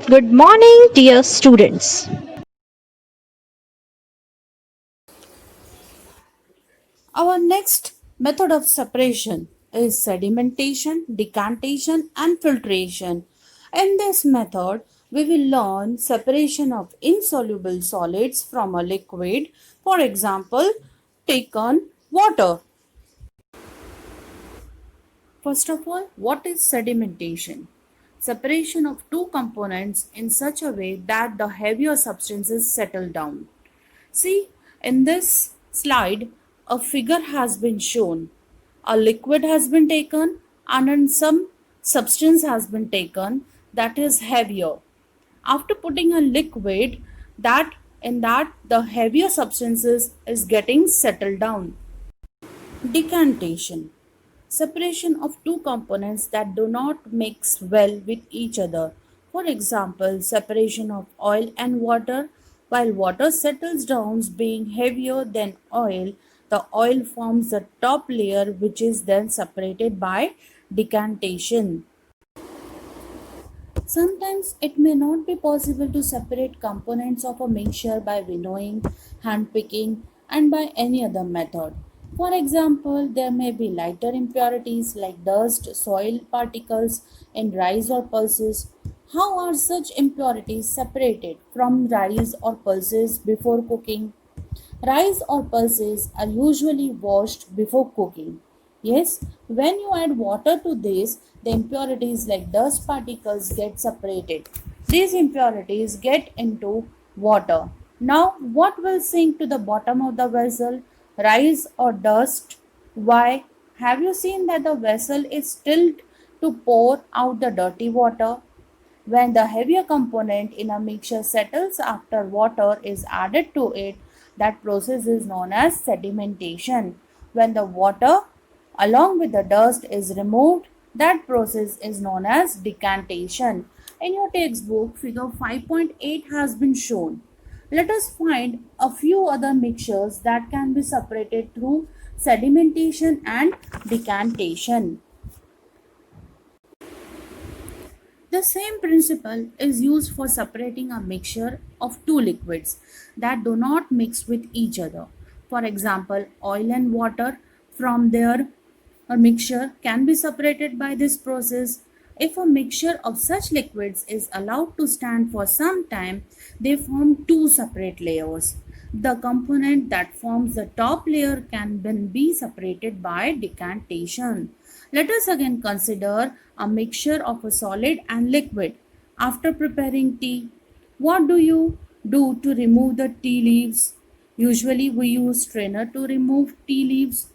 Good morning, dear students. Our next method of separation is sedimentation, decantation, and filtration. In this method, we will learn separation of insoluble solids from a liquid. For example, take on water. First of all, what is sedimentation? Separation of two components in such a way that the heavier substances settle down. See, in this slide, a figure has been shown. A liquid has been taken and then some substance has been taken that is heavier. After putting a liquid, that in that the heavier substances is getting settled down. Decantation. Separation of two components that do not mix well with each other. For example, separation of oil and water. While water settles down being heavier than oil, the oil forms the top layer which is then separated by decantation. Sometimes it may not be possible to separate components of a mixture by winnowing, handpicking, and by any other method. For example, there may be lighter impurities like dust, soil particles in rice or pulses. How are such impurities separated from rice or pulses before cooking? Rice or pulses are usually washed before cooking. Yes, when you add water to this, the impurities like dust particles get separated. These impurities get into water. Now, what will sink to the bottom of the vessel? Rice or dust? Why? Have you seen that the vessel is tilted to pour out the dirty water? When the heavier component in a mixture settles after water is added to it, that process is known as sedimentation. When the water along with the dust is removed, that process is known as decantation. In your textbook, figure 5.8 has been shown. Let us find a few other mixtures that can be separated through sedimentation and decantation. The same principle is used for separating a mixture of two liquids that do not mix with each other. For example, oil and water from their a mixture can be separated by this process. If a mixture of such liquids is allowed to stand for some time, they form two separate layers. The component that forms the top layer can then be separated by decantation. Let us again consider a mixture of a solid and liquid. After preparing tea, what do you do to remove the tea leaves? Usually we use strainer to remove tea leaves.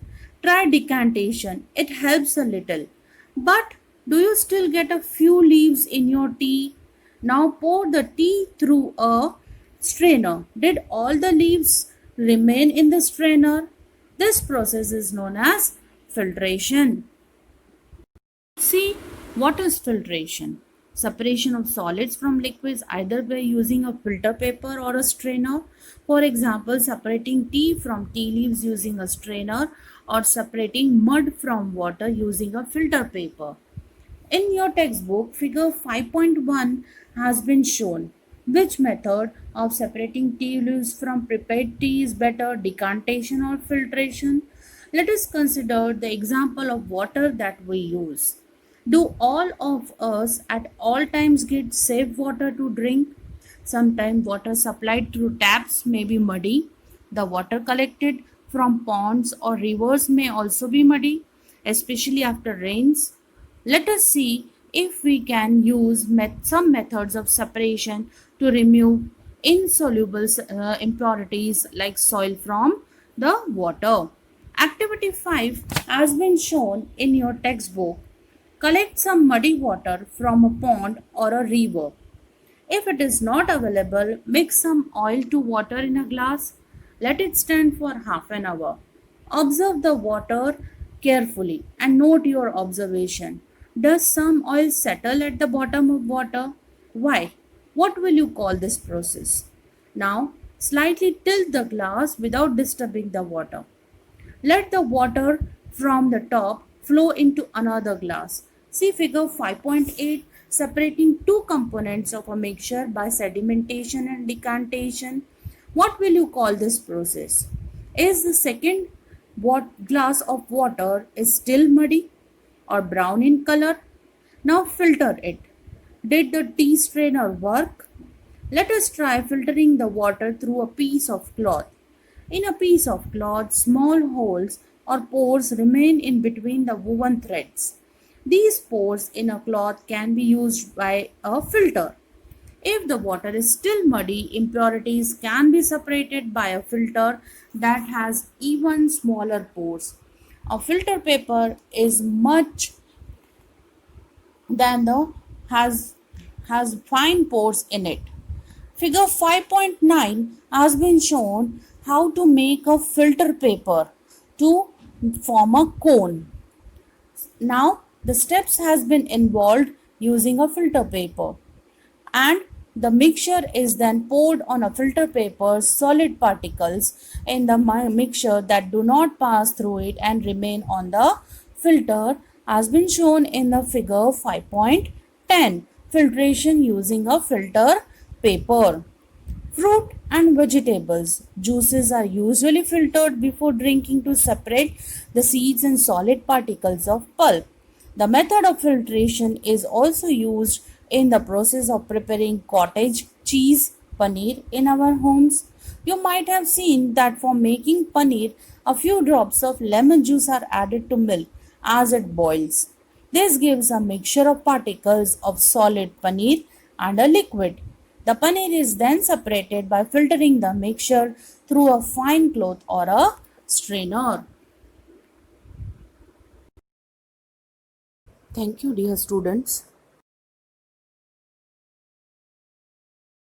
Try decantation, it helps a little. But do you still get a few leaves in your tea? Now pour the tea through a strainer. Did all the leaves remain in the strainer? This process is known as filtration. See, what is filtration? Separation of solids from liquids either by using a filter paper or a strainer. For example, separating tea from tea leaves using a strainer or separating mud from water using a filter paper. In your textbook, figure 5.1 has been shown. Which method of separating tea leaves from prepared tea is better, decantation or filtration? Let us consider the example of water that we use. Do all of us at all times get safe water to drink? Sometimes water supplied through taps may be muddy. The water collected from ponds or rivers may also be muddy, especially after rains. Let us see if we can use some methods of separation to remove insoluble impurities like soil from the water. Activity 5 has been shown in your textbook. Collect some muddy water from a pond or a river. If it is not available, mix some oil to water in a glass. Let it stand for half an hour. Observe the water carefully and note your observation. Does some oil settle at the bottom of water? Why? What will you call this process? Now, slightly tilt the glass without disturbing the water. Let the water from the top flow into another glass. See figure 5.8. separating two components of a mixture by sedimentation and decantation. What will you call this process? Is the second glass of water is still muddy or brown in color? Now filter it. Did the tea strainer work? Let us try filtering the water through a piece of cloth. In a piece of cloth, small holes or pores remain in between the woven threads. These pores in a cloth can be used by a filter. If the water is still muddy, impurities can be separated by a filter that has even smaller pores. A filter paper is much than the has fine pores in it. Figure 5.9 has been shown how to make a filter paper to form a cone. Now the steps has been involved using a filter paper, and the mixture is then poured on a filter paper's solid particles in the mixture that do not pass through it and remain on the filter has been shown in the figure 5.10. Filtration using a filter paper. Fruit and vegetables. Juices are usually filtered before drinking to separate the seeds and solid particles of pulp. The method of filtration is also used in the process of preparing cottage cheese, paneer in our homes. You might have seen that for making paneer, a few drops of lemon juice are added to milk as it boils. This gives a mixture of particles of solid paneer and a liquid. The paneer is then separated by filtering the mixture through a fine cloth or a strainer. Thank you, dear students.